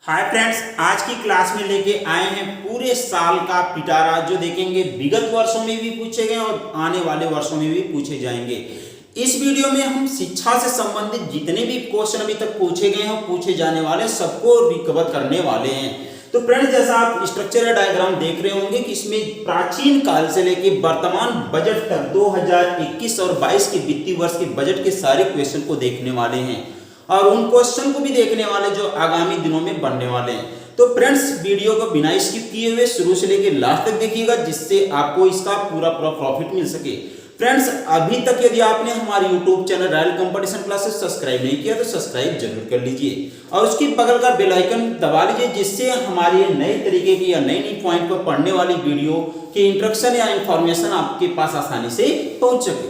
Hi friends, आज की class में लेके आए हैं पूरे साल का पिटारा जो देखेंगे विगत वर्षों में भी पूछे गए और आने वाले वर्षों में भी पूछे जाएंगे। इस वीडियो में हम शिक्षा से संबंधित जितने भी क्वेश्चन अभी तक पूछे गए हैं पूछे जाने वाले सबको रिकवर करने वाले हैं। तो फ्रेंड्स, जैसा आप स्ट्रक्चर या डायग्राम देख रहे होंगे कि इसमें प्राचीन काल से लेके वर्तमान बजट तक 2021 और 22 के वित्तीय वर्ष के बजट के सारे क्वेश्चन को देखने वाले हैं और उन क्वेश्चन को भी देखने वाले जो आगामी दिनों में बनने वाले हैं। तो फ्रेंड्स, वीडियो को बिना स्किप किए हुए शुरू से लेकर लास्ट तक देखिएगा जिससे आपको इसका पूरा प्रॉफिट मिल सके। फ्रेंड्स, अभी तक यदि आपने हमारे YouTube channel royal competition classes subscribe नहीं किया तो सब्सक्राइब जरूर कर लीजिए और उसकी बगल का बेल आइकन दबा लीजिए जिससे हमारे नए तरीके की या नई पॉइंट पर पढ़ने वाली वीडियो के इंस्ट्रक्शन या इंफॉर्मेशन आपके पास आसानी से पहुंच सके।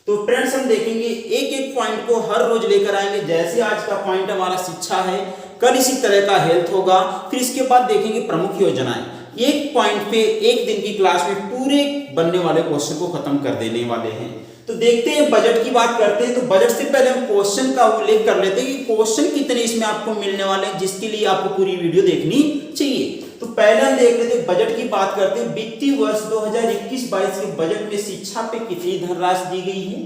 तो फ्रेंड्स, हम देखेंगे एक एक पॉइंट को हर रोज लेकर आएंगे। जैसे आज का पॉइंट हमारा शिक्षा है, कल इसी तरह का हेल्थ होगा, फिर इसके बाद देखेंगे प्रमुख योजनाएं। एक पॉइंट पे एक दिन की क्लास में पूरे बनने वाले क्वेश्चन को खत्म कर देने वाले हैं। तो देखते हैं, बजट की बात करते हैं। तो बजट से पहले हम क्वेश्चन का उल्लेख कर लेते हैं कि क्वेश्चन कितने इसमें आपको मिलने वाले हैं, जिसके लिए आपको पूरी वीडियो देखनी चाहिए। तो पहले हम देख लेते हैं, बजट की बात करते हैं। वित्तीय वर्ष 2021-22 के बजट में शिक्षा पे कितनी धनराशि दी गई है,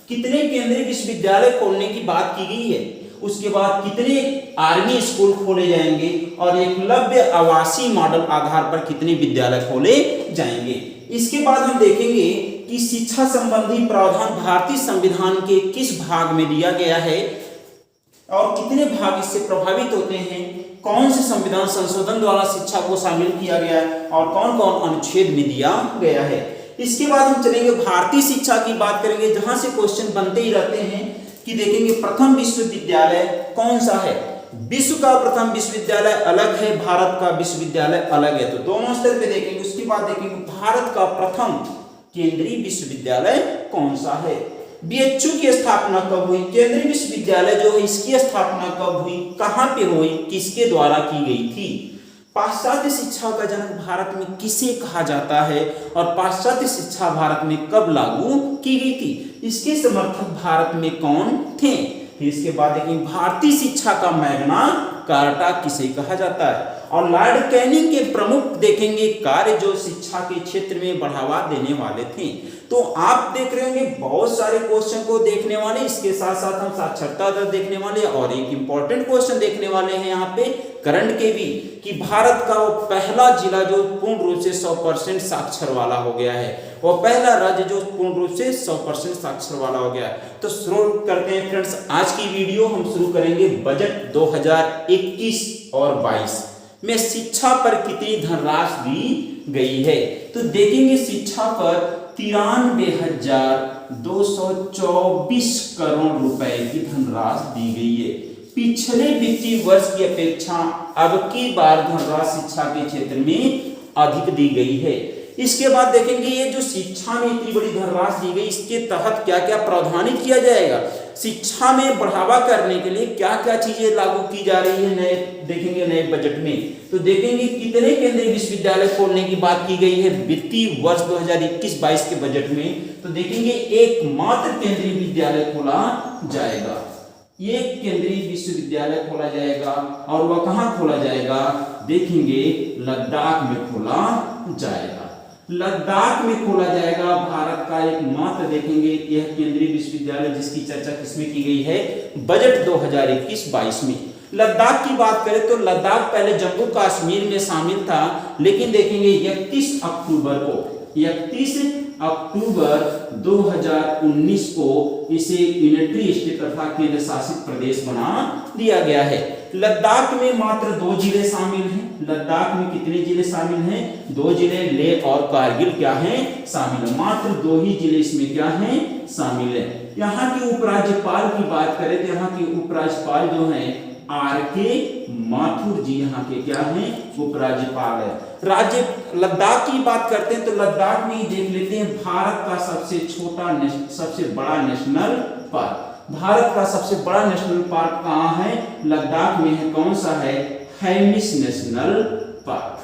कितने केंद्रीय विश्वविद्यालय खोलने की बात की गई है, उसके बाद कितने आर्मी स्कूल खोले जाएंगे और एकलव्य आवासीय मॉडल आधार पर कितने विद्यालय खोले जाएंगे। इसके बाद हम देखेंगे कि शिक्षा संबंधी प्रावधान भारतीय संविधान के किस भाग में दिया गया है और कितने भाग इससे प्रभावित होते हैं, कौन से संविधान संशोधन द्वारा शिक्षा को शामिल किया गया है और कौन कौन अनुच्छेद में दिया गया है। इसके बाद हम चलेंगे भारतीय शिक्षा की बात करेंगे, जहां से क्वेश्चन बनते ही रहते हैं कि देखेंगे प्रथम विश्वविद्यालय कौन सा है। विश्व का प्रथम विश्वविद्यालय अलग है, भारत का विश्वविद्यालय अलग है, तो दोनों स्तर पे देखेंगे। उसके बाद देखेंगे भारत का प्रथम केंद्रीय विश्वविद्यालय कौन सा है, बीएचयू की स्थापना कब हुई, केंद्रीय विश्वविद्यालय जो है इसकी स्थापना कब हुई, कहां पे हुई, किसके द्वारा की गई थी, पाश्चात्य शिक्षा का जनक भारत में किसे कहा जाता है और पाश्चात्य शिक्षा भारत में कब लागू की गई थी, इसके समर्थक भारत में कौन थे। फिर इसके बाद देखिए भारतीय शिक्षा का मैग्ना कार्टा किसे कहा जाता है और लॉर्ड कैनिंग के प्रमुख देखेंगे कार्य जो शिक्षा के क्षेत्र में बढ़ावा देने वाले थे। तो आप देख रहे होंगे बहुत सारे क्वेश्चन को देखने वाले, इसके साथ साथ हम साक्षरता दर देखने वाले और एक इंपॉर्टेंट क्वेश्चन देखने वाले हैं यहाँ पे करंट के भी, कि भारत का वो पहला जिला जो पूर्ण रूप से 100% साक्षर वाला हो गया है, वो पहला राज्य जो पूर्ण रूप से 100% साक्षर वाला हो गया है। तो शुरू करते हैं फ्रेंड्स आज की वीडियो। हम शुरू करेंगे बजट 2021 और 22 में शिक्षा पर कितनी धनराशि दी गई है। तो देखेंगे शिक्षा पर 93,224 करोड़ रुपए की धनराशि दी गई है। पिछले वित्तीय वर्ष की अपेक्षा अब की बार धनराशि शिक्षा के क्षेत्र में अधिक दी गई है। इसके बाद देखेंगे ये जो शिक्षा में इतनी बड़ी धनराशि दी गई, इसके तहत क्या क्या प्रावधानित किया जाएगा, शिक्षा में बढ़ावा करने के लिए क्या क्या चीजें लागू की जा रही है नए देखेंगे नए बजट में। तो देखेंगे कितने केंद्रीय विश्वविद्यालय खोलने की बात की गई है वित्तीय वर्ष 2021-22 के बजट में। तो देखेंगे एकमात्र केंद्रीय विद्यालय खोला जाएगा, एक केंद्रीय विश्वविद्यालय खोला जाएगा और वह कहां खोला जाएगा, देखेंगे लद्दाख में खोला जाएगा। लद्दाख में खोला जाएगा भारत का एकमात्र देखेंगे यह केंद्रीय विश्वविद्यालय जिसकी चर्चा किसमें की गई है, बजट 2021-22 में। लद्दाख की बात करें तो लद्दाख पहले जम्मू कश्मीर में शामिल था, लेकिन देखेंगे 31 अक्टूबर 2019 को इसे यूनिटरी स्टेट तथा केंद्र शासित प्रदेश बना दिया गया है। लद्दाख में मात्र 2 जिले शामिल हैं। लद्दाख में कितने जिले शामिल हैं, 2 जिले लेह और कारगिल क्या हैं शामिल है, मात्र 2 ही जिले इसमें क्या हैं शामिल है। यहाँ के उपराज्यपाल की बात करें तो यहाँ के उपराज्यपाल जो हैं आर.के. माथुर जी यहाँ के क्या हैं उपराज्यपाल है। राज्य लद्दाख की बात करते हैं तो लद्दाख में ही देख लेते हैं भारत का सबसे बड़ा नेशनल पार्क। भारत का सबसे बड़ा नेशनल पार्क कहाँ है, लद्दाख में है। कौन सा है, हेमिस नेशनल पार्क,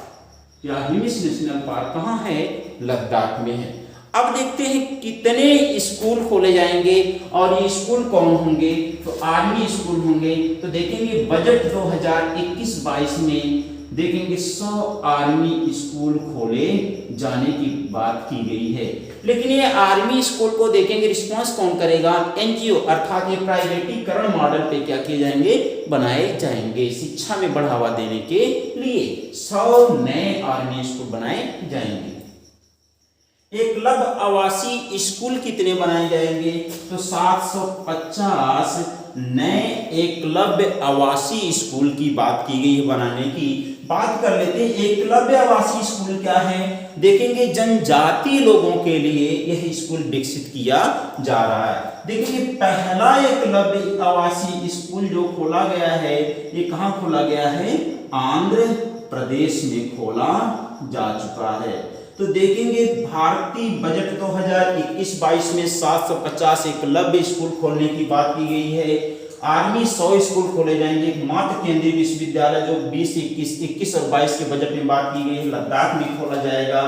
या हेमिस नेशनल पार्क कहाँ है, लद्दाख में है। अब देखते हैं कितने स्कूल खोले जाएंगे और ये स्कूल कौन होंगे। तो आर्मी स्कूल होंगे। तो देखेंगे बजट 2021-22 में देखेंगे 100 आर्मी स्कूल खोले जाने की बात की गई है। लेकिन ये आर्मी स्कूल को देखेंगे रिस्पॉन्स कौन करेगा, एनजीओ अर्थात ये प्राइवेटीकरण मॉडल पे क्या किए जाएंगे, बनाए जाएंगे। शिक्षा में बढ़ावा देने के लिए 100 नए आर्मी स्कूल बनाए जाएंगे। एकलव्य आवासीय स्कूल कितने बनाए जाएंगे, तो 750 नए एकलव्य आवासीय स्कूल की बात की गई है बनाने की। बात कर लेते हैं एकलव्य आवासीय स्कूल क्या है। देखेंगे जनजातीय लोगों के लिए यह स्कूल विकसित किया जा रहा है। देखेंगे पहला एकलव्य आवासीय स्कूल जो खोला गया है ये कहाँ खोला गया है, आंध्र प्रदेश में खोला जा चुका है। तो देखेंगे भारतीय बजट 2021-22 में 750 एकलव्य स्कूल खोलने की बात की गई है। आर्मी 100 स्कूल खोले जाएंगे। मात्र केंद्रीय विश्वविद्यालय जो 20-21 और 22 के बजट में बात की गई है लद्दाख में खोला जाएगा।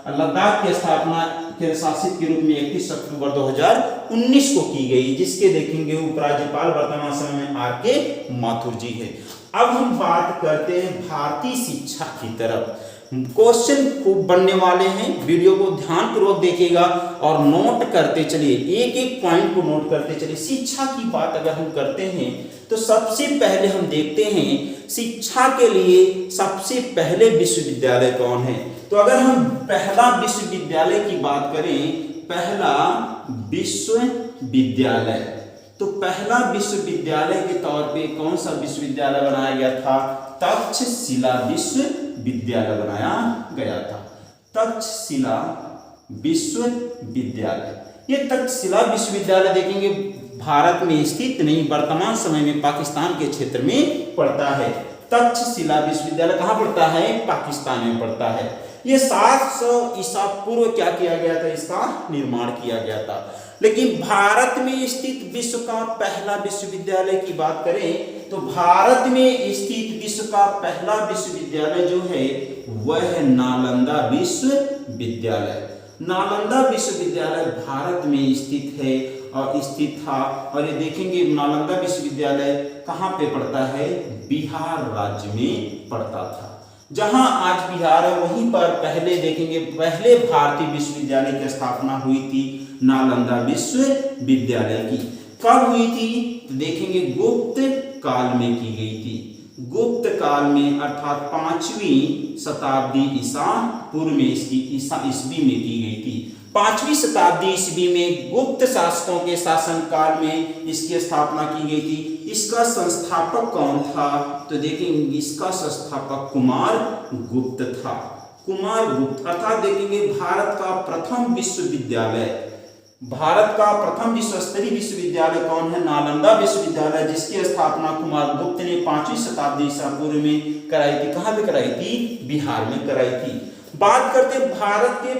लद्दाख की स्थापना केंद्र शासित के रूप में 31 अक्टूबर 2019 को की गई, जिसके देखेंगे उपराज्यपाल वर्तमान समय में आर.के. माथुर जी है। अब हम बात करते हैं भारतीय शिक्षा की तरफ। क्वेश्चन खूब बनने वाले हैं, वीडियो को ध्यान पूर्वक देखिएगा और नोट करते चलिए, एक एक पॉइंट को नोट करते चलिए। शिक्षा की बात अगर हम करते हैं तो सबसे पहले हम देखते हैं शिक्षा के लिए सबसे पहले विश्वविद्यालय कौन है। तो अगर हम पहला विश्वविद्यालय की बात करें, पहला विश्वविद्यालय, तो पहला विश्वविद्यालय के तौर पे कौन सा विश्वविद्यालय बनाया गया था, तक्षशिला विश्वविद्यालय बनाया गया था। तक्षशिला विश्वविद्यालय, ये तक्षशिला विश्वविद्यालय देखेंगे भारत में स्थित नहीं, वर्तमान समय में पाकिस्तान के क्षेत्र में पड़ता है। तक्षशिला विश्वविद्यालय कहाँ पड़ता है, पाकिस्तान में पड़ता है। ये 700 ईसा पूर्व क्या किया गया था, इसका निर्माण किया गया था। लेकिन भारत में स्थित विश्व का पहला विश्वविद्यालय की बात करें तो भारत में स्थित विश्व का पहला विश्वविद्यालय जो है वह है नालंदा विश्वविद्यालय। नालंदा विश्वविद्यालय भारत में स्थित है और स्थित था। और ये देखेंगे नालंदा विश्वविद्यालय कहाँ पे पड़ता है, बिहार राज्य में पड़ता था। जहां आज बिहार है वहीं पर पहले देखेंगे पहले भारतीय विश्वविद्यालय की स्थापना हुई थी, नालंदा विश्वविद्यालय की। कब हुई थी, देखेंगे गुप्त काल में की गई थी। गुप्त काल में अर्थात 5वीं शताब्दी ईसा पूर्व में इसकी ईस्वी में की गई थी। 5वीं शताब्दी ईस्वी में गुप्त शासकों के शासन काल में इसकी स्थापना की गई थी। इसका संस्थापक कौन था, तो देखेंगे इसका संस्थापक कुमार गुप्त था। कुमार गुप्त अर्थात देखेंगे भारत का प्रथम विश्वविद्यालय, भारत का प्रथम विश्व स्तरीय विश्वविद्यालय कौन है, नालंदा विश्वविद्यालय, जिसकी स्थापना कुमार गुप्त ने 5वीं शताब्दी ईसा पूर्व में कराई थी। कहाँ पे कराई थी, बिहार में कराई थी। बात करते भारत के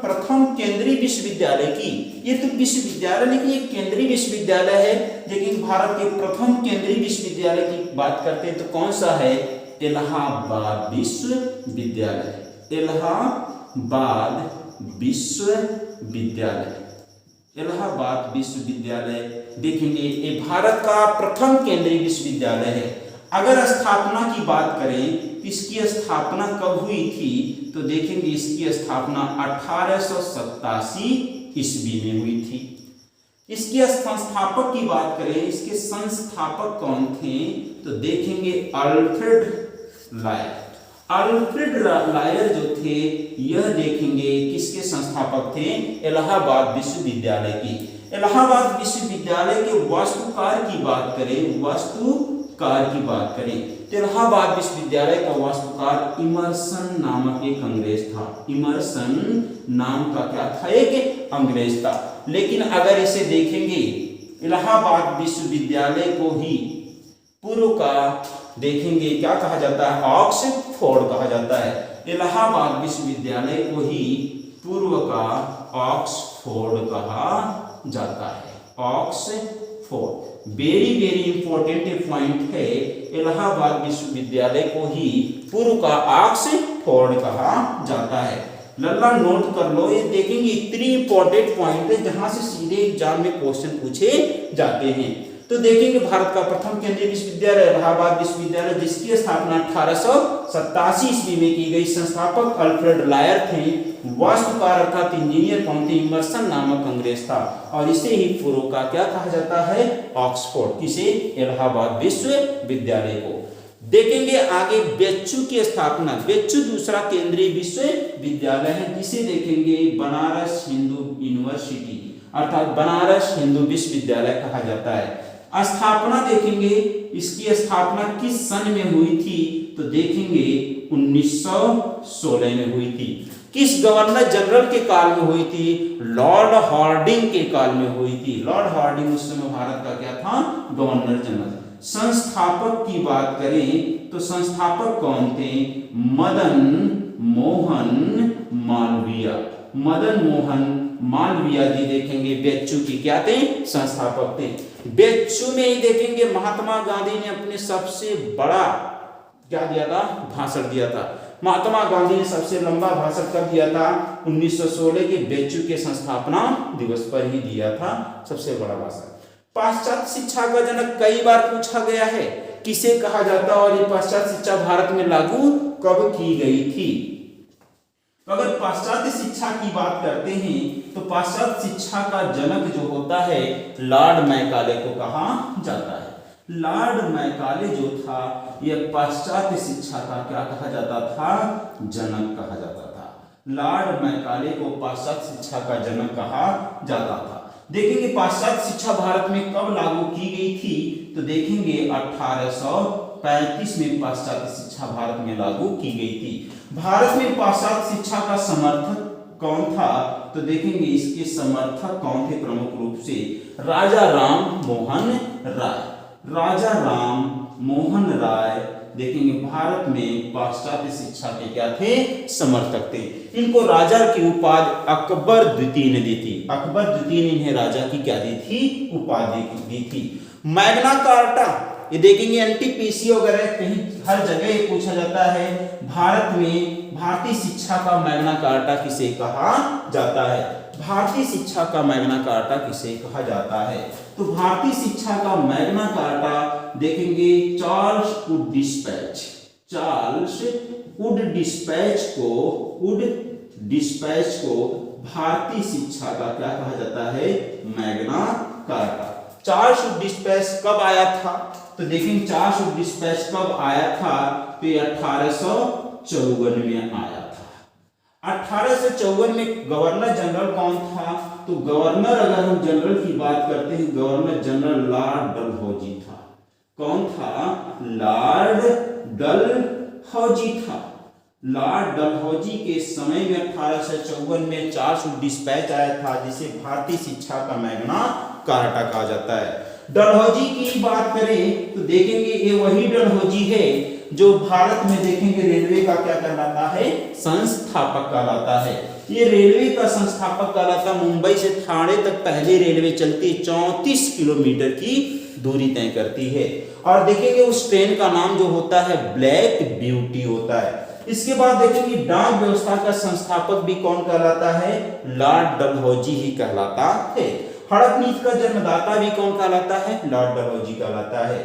प्रथम केंद्रीय विश्वविद्यालय की। ये तो विश्वविद्यालय नहीं, ये केंद्रीय विश्वविद्यालय है, लेकिन भारत के प्रथम केंद्रीय विश्वविद्यालय की बात करते हैं तो कौन सा है, इलाहाबाद विश्वविद्यालय। इलाहाबाद विश्वविद्यालय, इलाहाबाद विश्वविद्यालय देखेंगे ये भारत का प्रथम केंद्रीय विश्वविद्यालय है। अगर स्थापना की बात करें तो इसकी स्थापना कब हुई थी, तो देखेंगे इसकी स्थापना 1887 ईस्वी में हुई थी। इसके संस्थापक की बात करें, इसके संस्थापक कौन थे, तो देखेंगे अल्फ्रेड लायर। अल्फ्रेड लायर जो थे यह देखेंगे किसके संस्थापक थे, इलाहाबाद विश्वविद्यालय की। इलाहाबाद विश्वविद्यालय के वास्तुकार की बात करें, वास्तुकार की बात करें तो इलाहाबाद विश्वविद्यालय का वास्तुकार इमर्सन नामक एक अंग्रेज था। इमर्सन नाम का क्या था, एक अंग्रेज था। लेकिन अगर इसे देखेंगे इलाहाबाद विश्वविद्यालय को ही पूर्व का देखेंगे क्या कहा जाता है, ऑक्सफोर्ड कहा जाता है। इलाहाबाद विश्वविद्यालय को ही पूर्व का ऑक्सफोर्ड कहा जाता है। Oxford very very important point है। इलाहाबाद विश्वविद्यालय को ही पूर्व का ऑक्सफोर्ड कहा जाता है। लल्ला नोट कर लो, ये देखेंगे इतनी इंपॉर्टेंट पॉइंट है जहां से सीधे एग्जाम में क्वेश्चन पूछे जाते हैं। तो देखेंगे भारत का प्रथम केंद्रीय विश्वविद्यालय इलाहाबाद विश्वविद्यालय, जिसकी स्थापना 1887 ईस्वी में की गई। संस्थापक अल्फ्रेड लायर थे। वास्तुकार अर्थात इंजीनियर कौन थे? इमर्सन नामक अंग्रेज था। और इसे ही पूर्व का क्या कहा जाता है? ऑक्सफोर्ड। किसे? इलाहाबाद विश्वविद्यालय को। देखेंगे आगे बेच्चू की स्थापना। बेच्चू दूसरा केंद्रीय विश्वविद्यालय है, जिसे देखेंगे बनारस हिंदू यूनिवर्सिटी अर्थात बनारस हिंदू विश्वविद्यालय कहा जाता है। स्थापना देखेंगे, इसकी स्थापना किस सन में हुई थी? तो देखेंगे 1916 में हुई थी। किस गवर्नर जनरल के काल में हुई थी? लॉर्ड हार्डिंग के काल में हुई थी। लॉर्ड हार्डिंग उस समय भारत का क्या था? Governor general. संस्थापक की बात करें तो संस्थापक कौन थे? मदन मोहन मालवीय। मदन मोहन मालवीय जी देखेंगे बेच्चू की क्या थे? संस्थापक थे। बेच्चू में ही देखेंगे महात्मा गांधी ने अपने सबसे बड़ा क्या दिया था? भाषण दिया था। महात्मा गांधी ने सबसे लंबा भाषण कब दिया था? 1916 के बेच्चू के संस्थापना दिवस पर ही दिया था सबसे बड़ा भाषण। पाश्चात्य शिक्षा का जनक कई बार पूछा गया है, किसे कहा जाता है? और ये पाश्चात्य शिक्षा भारत में लागू कब की गई थी? अगर पाश्चात्य शिक्षा की बात करते हैं तो पाश्चात्य शिक्षा का जनक जो होता है लॉर्ड मैकाले को कहा जाता है। लॉर्ड मैकाले जो था यह पाश्चात्य शिक्षा का क्या कहा जाता था? जनक कहा जाता था। लॉर्ड मैकाले को पाश्चात्य शिक्षा का जनक कहा जाता था। देखेंगे पाश्चात्य शिक्षा भारत में कब लागू की गई थी? तो देखेंगे 1835 में पाश्चात्य शिक्षा भारत में लागू की गई थी। भारत में पाश्चात्य शिक्षा का समर्थक कौन था? तो देखेंगे इसके समर्थक कौन थे? प्रमुख रूप से राजा राम मोहन राय। राजा राम मोहन राय देखेंगे भारत में पाश्चात्य शिक्षा के क्या थे? समर्थक थे। इनको राजा की उपाधि अकबर द्वितीय ने दी थी। अकबर द्वितीय ने इन्हें राजा की क्या दी थी? उपाधि दी थी। मैग्ना कार्टा ये देखेंगे एनटीपीसी वगैरह कहीं हर जगह पूछा जाता है। भारत में भारतीय शिक्षा का मैग्ना कार्टा किसे कहा जाता है? भारतीय शिक्षा का मैग्ना कार्टा किसे कहा जाता है? तो भारतीय शिक्षा का मैग्ना कार्टा देखेंगे Charles Wood dispatch. Charles Wood dispatch को भारतीय शिक्षा का क्या कहा जाता है? Magna carta. Charles Wood dispatch कब आया था? तो देखेंगे चार्ल्स वुड डिस्पैच कब आया था? तो 1854 में आया था। 1854 में गवर्नर जनरल कौन था? तो गवर्नर अगर हम जनरल की बात करते हैं, गवर्नर जनरल लॉर्ड डलहौजी था। कौन था? लॉर्ड डलहौजी था। लॉर्ड डलहौजी के समय में 1854 में चार्ल्स वुड डिस्पैच आया था, जिसे भारतीय शिक्षा का मैग्ना कार्टा कहा जाता है। डलहौजी की बात करें तो देखेंगे ये वही डलहौजी है जो भारत में देखेंगे रेलवे का क्या कहलाता है? संस्थापक कहलाता है। ये रेलवे का संस्थापक कहलाता। मुंबई से ठाणे तक पहले रेलवे चलती 34 किलोमीटर की दूरी तय करती है। और देखेंगे उस ट्रेन का नाम जो होता है ब्लैक ब्यूटी होता है। इसके बाद देखेंगे डाक व्यवस्था का संस्थापक भी कौन कहलाता है? लॉर्ड डलहौजी ही कहलाता है। हड़प नीति का जन्मदाता भी कौन कहलाता है? लॉर्ड डलहौजी कहलाता है।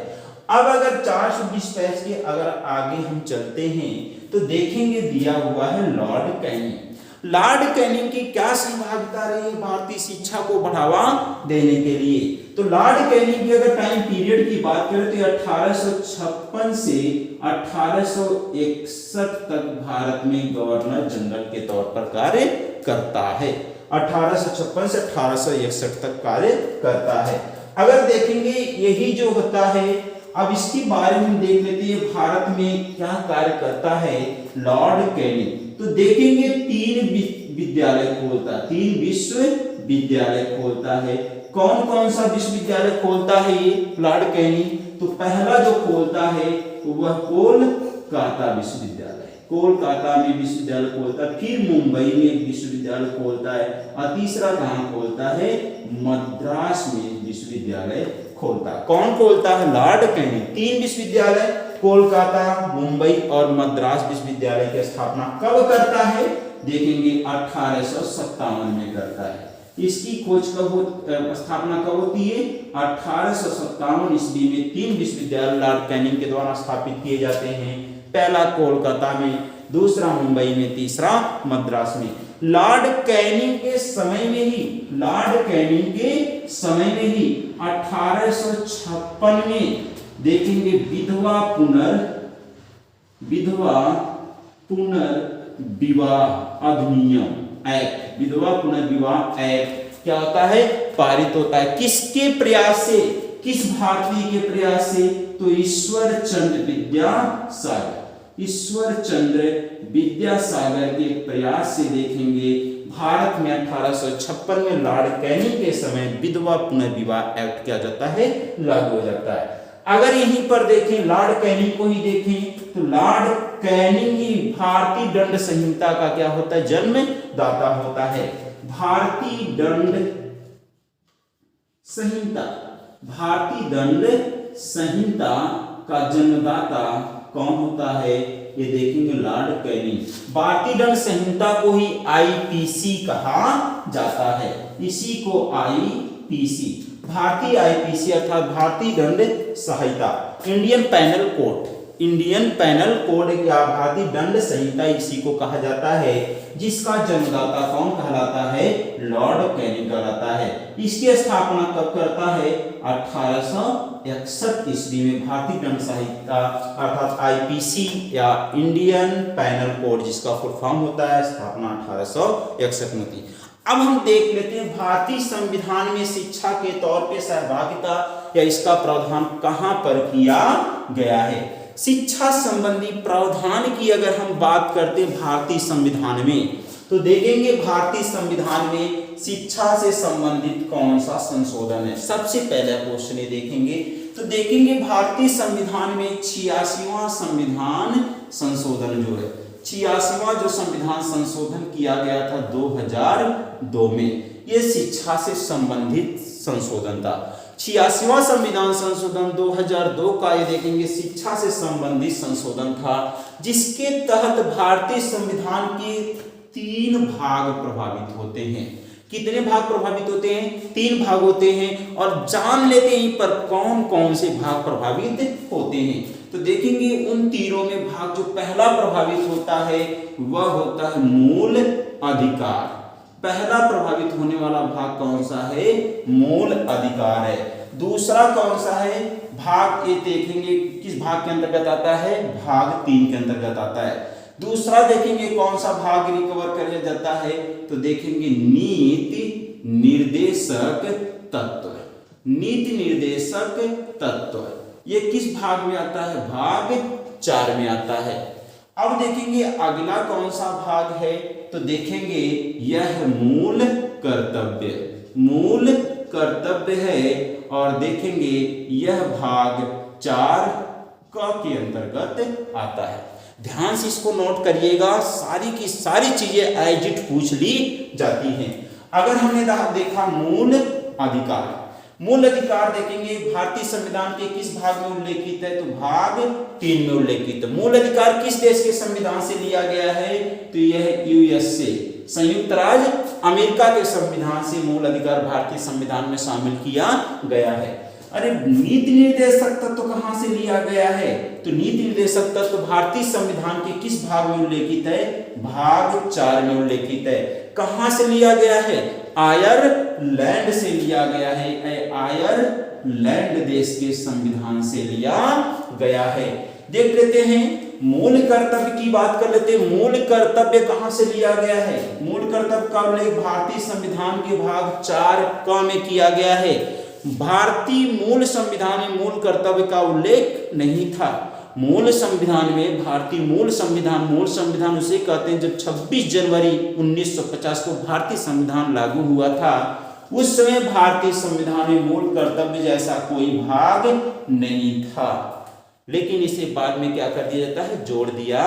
अब अगर चार्ल्स वुड डिस्पैच के अगर आगे हम चलते हैं तो देखेंगे दिया हुआ है लॉर्ड कैनिंग। लॉर्ड कैनिंग की क्या सहभागिता रही है भारतीय शिक्षा को बढ़ावा देने के लिए? तो लॉर्ड कैनिंग की अगर टाइम पीरियड की बात करें तो 1856 से 1861 तक भारत में गवर्नर जनरल के तौर पर कार्य करता है। 1856 से 1861 तक कार्य करता है। अगर देखेंगे यही जो होता है, अब इसके बारे में देख लेते हैं भारत में क्या कार्य करता है लॉर्ड कैनिंग। तो देखेंगे 3 विश्वविद्यालय खोलता है, 3 विश्वविद्यालय खोलता है। कौन कौन सा विश्वविद्यालय खोलता है ये लॉर्ड कैनिंग? तो पहला जो खोलता है वह कोलकाता विश्वविद्यालय। कोलकाता में विश्वविद्यालय खोलता है। फिर मुंबई में एक विश्वविद्यालय खोलता है और तीसरा कहाँ खोलता है? मद्रास में विश्वविद्यालय खोलता है। कौन खोलता है? Lord Canning. 3 विश्वविद्यालय कोलकाता, मुंबई और मद्रास विश्वविद्यालय की स्थापना कब करता है? देखेंगे 1857 में करता है। इसकी खोज स्थापना कब होती है? 1857 ईस्वी में 3 विश्वविद्यालय लॉर्ड कैनिंग के द्वारा स्थापित किए जाते हैं। पहला कोलकाता में, दूसरा मुंबई में, तीसरा मद्रास में। लॉर्ड कैनिंग के समय में ही 1856 में देखेंगे विधवा पुनर्विवाह अधिनियम एक्ट, विधवा पुनर्विवाह एक्ट क्या होता है? पारित होता है। किसके प्रयास से? किस भारतीय के प्रयास से? तो ईश्वर चंद्र विद्यासागर के प्रयास से देखेंगे भारत में 1856 में लॉर्ड कैनिंग के समय विधवा पुनर्विवाह एक्ट किया जाता है, लागू हो जाता है। अगर यहीं पर देखें, लॉर्ड कैनिंग को ही देखें तो लॉर्ड कैनिंग ही भारतीय दंड संहिता का क्या होता है? जन्मदाता होता है। भारतीय दंड संहिता का जन्मदाता कौन होता है? ये देखेंगे लॉर्ड कैनिंग। भारतीय दंड संहिता को ही आईपीसी कहा जाता है। इसी को आईपीसी, भारतीय आईपीसी अर्थात भारतीय दंड संहिता, इंडियन पैनल कोड या भारतीय दंड संहिता इसी को कहा जाता है, जिसका जन्मदाता कौन कहलाता है? लॉर्ड कैनिंग कहलाता है। इसकी स्थापना कब करता है? 1861 ईस्वी में भारतीय दंड संहिता अर्थात आईपीसी या इंडियन पैनल कोड, जिसका फुल फॉर्म होता है, स्थापना 1861 में थी। अब हम देख लेते हैं भारतीय संविधान में शिक्षा के तौर पे सहभागिता या इसका प्रावधान कहां पर किया गया है। शिक्षा संबंधी प्रावधान की अगर हम बात करते हैं भारतीय संविधान में, तो देखेंगे भारतीय संविधान में शिक्षा से संबंधित कौन सा संशोधन है। सबसे पहला क्वेश्चन ये देखेंगे तो देखेंगे भारतीय संविधान में 86वां संविधान संशोधन जो है, 86वां जो संविधान संशोधन किया गया था 2002 में, ये शिक्षा से संबंधित संशोधन था। 86वां संविधान संशोधन 2002 का ये देखेंगे शिक्षा से संबंधित संशोधन था, जिसके तहत भारतीय संविधान के 3 भाग प्रभावित होते हैं। कितने भाग प्रभावित होते हैं? 3 भाग होते हैं। और जान लेते हैं पर कौन कौन से भाग प्रभावित होते हैं। तो देखेंगे उन तीनों में भाग जो पहला प्रभावित होता है वह होता है मूल अधिकार। पहला प्रभावित होने वाला भाग कौन सा है? मूल अधिकार है। दूसरा कौन सा है? भाग ये देखेंगे किस भाग के अंतर्गत आता है? भाग 3 के अंतर्गत आता है। दूसरा देखेंगे कौन सा भाग रिकवर कर जाता है, तो देखेंगे नीति निर्देशक तत्व। नीति निर्देशक तत्व ये किस भाग में आता है? भाग 4 में आता है। अब देखेंगे अगला कौन सा भाग है, तो देखेंगे यह मूल कर्तव्य है। और देखेंगे यह भाग 4 के अंतर्गत आता है। ध्यान से इसको नोट करिएगा, सारी की सारी चीजें एज इट पूछ ली जाती हैं। अगर हमने देखा मूल अधिकार देखेंगे भारतीय संविधान के किस भाग में उल्लेखित है, तो भाग 3 में उल्लेखित है। मूल अधिकार किस देश के संविधान से लिया गया है, तो यह यूएस से, संयुक्त राज्य अमेरिका के संविधान से मूल अधिकार भारतीय संविधान में शामिल किया गया है। अरे नीति निर्देशक तत्व कहां से लिया गया है, तो नीति निर्देशक तत्व भारतीय संविधान के किस भाग में उल्लेखित है? भाग 4 में उल्लेखित है। कहां से लिया गया है? आयरलैंड से लिया गया है। आयरलैंड देश के संविधान से लिया गया है। देख लेते हैं मूल कर्तव्य की बात कर लेते हैं। मूल कर्तव्य कहां से लिया गया है? मूल कर्तव्य का उल्लेख भारतीय संविधान के भाग 4 में किया गया है। भारतीय मूल संविधान में मूल कर्तव्य का उल्लेख नहीं था। मूल संविधान में भारतीय मूल संविधान उसे कहते हैं जब 26 जनवरी 1950 को भारतीय संविधान लागू हुआ था। उस समय भारतीय संविधान में मूल कर्तव्य जैसा कोई भाग नहीं था, लेकिन इसे बाद में क्या कर दिया जाता है? जोड़ दिया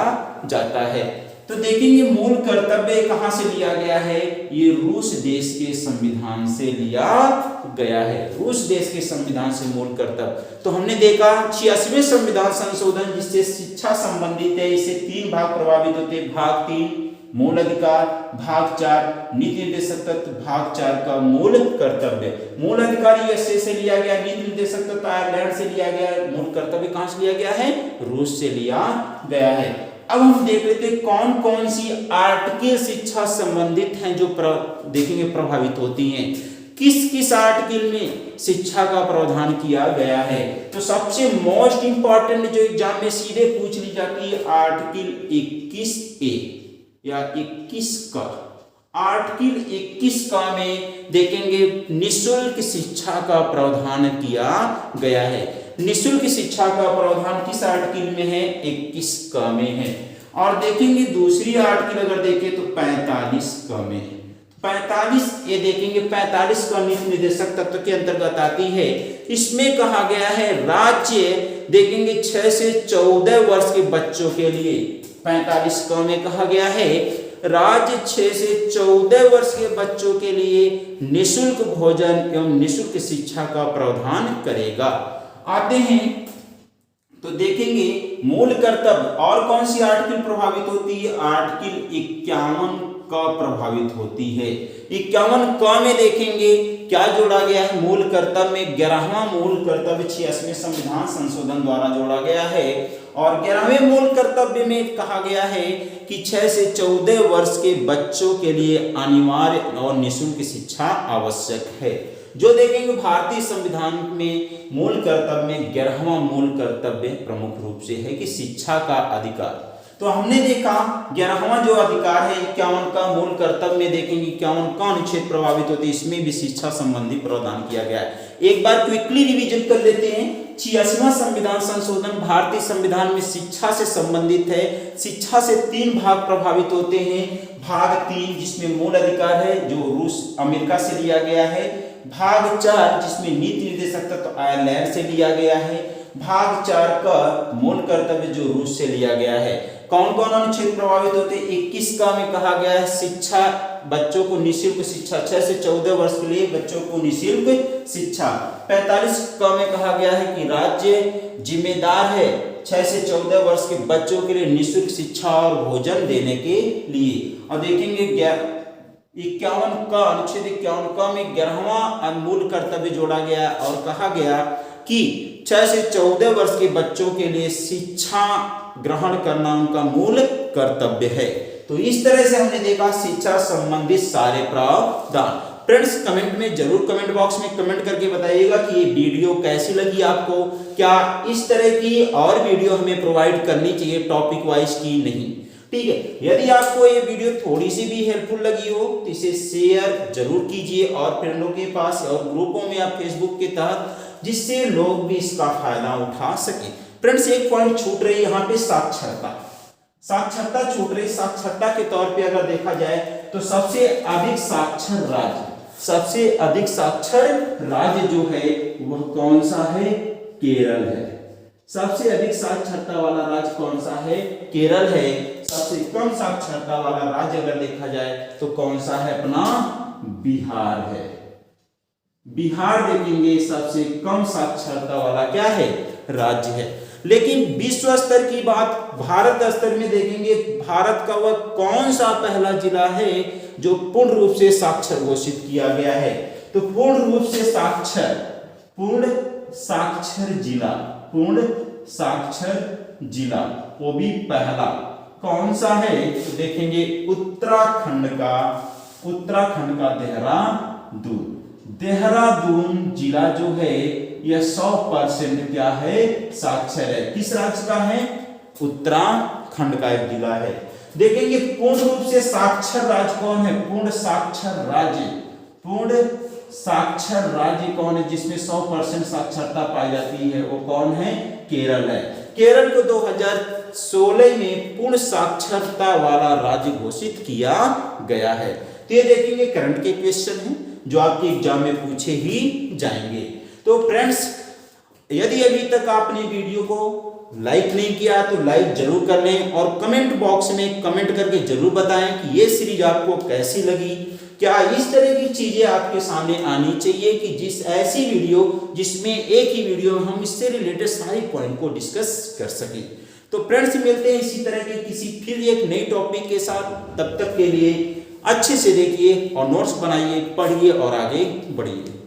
जाता है। तो देखेंगे मूल कर्तव्य कहां से लिया गया है? ये रूस देश के संविधान से लिया गया है। रूस देश के संविधान से मूल कर्तव्य। तो हमने देखा 86वें संविधान संशोधन जिससे शिक्षा संबंधित है, इससे 3 भाग प्रभावित होते हैं। भाग 3 मूल अधिकार। भाग 4 नीति निर्देशक तत्व भाग 4 का मूल कर्तव्य। मूल अधिकार यूएसए से लिया गया, नीति निर्देशक तत्व आयरलैंड से लिया गया, मूल कर्तव्य कहां से लिया गया है? रूस से लिया गया है। अब हम देख लेते हैं कौन कौन सी आर्टिकल शिक्षा संबंधित हैं जो देखेंगे प्रभावित होती हैं। किस किस आर्टिकल में शिक्षा का प्रावधान किया गया है? तो सबसे मोस्ट इंपॉर्टेंट जो एग्जाम में सीधे पूछ ली जाती है आर्टिकल 21A या 21 का। आर्टिकल 21 का में देखेंगे निःशुल्क शिक्षा का प्रावधान किया गया है। निःशुल्क शिक्षा का प्रावधान किस आर्टिकल में है? 21 का में है। और देखेंगे दूसरी आर्टिकल अगर देखें तो 45 का में है। 45 ये देखेंगे 45 का नीति निर्देशक तत्व के अंतर्गत आती है। इसमें कहा गया है राज्य देखेंगे 6 से 14 वर्ष के बच्चों के लिए। 45 का में कहा गया है राज्य 6 से 14 वर्ष के बच्चों के लिए निःशुल्क भोजन एवं निःशुल्क शिक्षा का प्रावधान करेगा। आते हैं तो देखेंगे मूल कर्तव्य और कौन सी आर्टिकल प्रभावित होती है? आर्टिकल 51 का प्रभावित होती है। 51 क में देखेंगे क्या जोड़ा गया है? मूल कर्तव्य में 11वां मूल कर्तव्य 86वें संविधान संशोधन द्वारा जोड़ा गया है। और 11वें मूल कर्तव्य में कहा गया है कि 6 से 14 वर्ष के बच्चों के लिए अनिवार्य और निःशुल्क शिक्षा आवश्यक है। जो देखेंगे भारतीय संविधान में मूल कर्तव्य में 11वां मूल कर्तव्य प्रमुख रूप से है कि शिक्षा का अधिकार। तो हमने देखा 11वां जो अधिकार है 51 का मूल कर्तव्य में देखेंगे 51 का अनुच्छेद प्रभावित होते, इसमें भी शिक्षा संबंधी प्रावधान किया गया है। एक बार क्विकली रिवीजन कर लेते हैं। 86वां संविधान संशोधन भारतीय संविधान में शिक्षा से संबंधित है। शिक्षा से 3 भाग प्रभावित होते हैं। भाग 3 जिसमें मूल अधिकार है जो रूस अमेरिका से लिया गया है। भाग 4 जिसमें नीति निर्देशक तत्व आयरलैंड से लिया गया है। भाग 4 का मूल कर्तव्य जो रूस से लिया गया है। कौन कौन अनुच्छेद प्रभावित होते? 21 का में कहा गया है शिक्षा बच्चों को निःशुल्क शिक्षा 6 से 14 वर्ष के लिए बच्चों को निःशुल्क शिक्षा। 45 का में कहा गया है कि राज्य जिम्मेदार है 6 से 14 वर्ष के बच्चों के लिए निःशुल्क शिक्षा और भोजन देने के लिए। और देखेंगे 51 का अनुच्छेद 51 का में 11वां मूल कर्तव्य जोड़ा गया और कहा गया कि 6 से 14 वर्ष के बच्चों के लिए शिक्षा ग्रहण करना उनका मूल कर्तव्य है। तो इस तरह से हमने देखा शिक्षा संबंधित सारे प्रावधान। फ्रेंड्स कमेंट में जरूर कमेंट बॉक्स में कमेंट करके बताइएगा कि ये वीडियो कैसी लगी आपको। क्या इस तरह की और वीडियो हमें प्रोवाइड करनी चाहिए टॉपिक वाइज की नहीं? ठीक है, यदि आपको ये वीडियो थोड़ी सी भी हेल्पफुल लगी हो तो इसे शेयर जरूर कीजिए और फ्रेंडों के पास और ग्रुपों में आप फेसबुक के तहत, जिससे लोग भी इसका फायदा उठा सके। फ्रेंड्स एक पॉइंट छूट रही है यहाँ पे साक्षरता छूट रही। साक्षरता के तौर पे अगर देखा जाए तो सबसे अधिक साक्षर राज्य जो है वह कौन सा है? केरल है। सबसे अधिक साक्षरता वाला राज्य कौन सा है? केरल है। सबसे कम साक्षरता वाला राज्य अगर देखा जाए तो कौन सा है? अपना बिहार है। बिहार देखेंगे सबसे कम साक्षरता वाला क्या है? राज्य है। लेकिन विश्व स्तर की बात भारत स्तर में देखेंगे भारत का वह कौन सा पहला जिला है जो पूर्ण रूप से साक्षर घोषित किया गया है? तो पूर्ण रूप से पूर्ण साक्षर जिला वो भी पहला कौन सा है? तो देखेंगे उत्तराखंड का देहरादून जिला जो है यह 100% क्या है? साक्षर है। किस राज्य का है? उत्तराखंड का एक जिला है। देखेंगे पूर्ण रूप से साक्षर राज्य कौन है? पूर्ण साक्षर राज्य कौन है जिसमें 100% साक्षरता पाई जाती है? वो कौन है? केरल है। केरल को 2016 में पूर्ण साक्षरता वाला राज्य घोषित किया गया है। तो ये देखेंगे करंट के क्वेश्चन हैं जो आपके एग्जाम में पूछे ही जाएंगे। तो फ्रेंड्स यदि अभी तक आपने वीडियो को लाइक नहीं किया तो लाइक जरूर कर लें और कमेंट बॉक्स में कमेंट करके जरूर बताएं कि ये सीरीज आपको कैसी लगी। क्या इस तरह की चीजें आपके सामने आनी चाहिए कि ऐसी वीडियो जिसमें एक ही वीडियो में हम इससे रिलेटेड सारी पॉइंट को डिस्कस कर सकें। तो फ्रेंड्स मिलते हैं इसी तरह के किसी फिर एक नई टॉपिक के साथ। तब तक के लिए अच्छे से देखिए और नोट्स बनाइए, पढ़िए और आगे बढ़िए।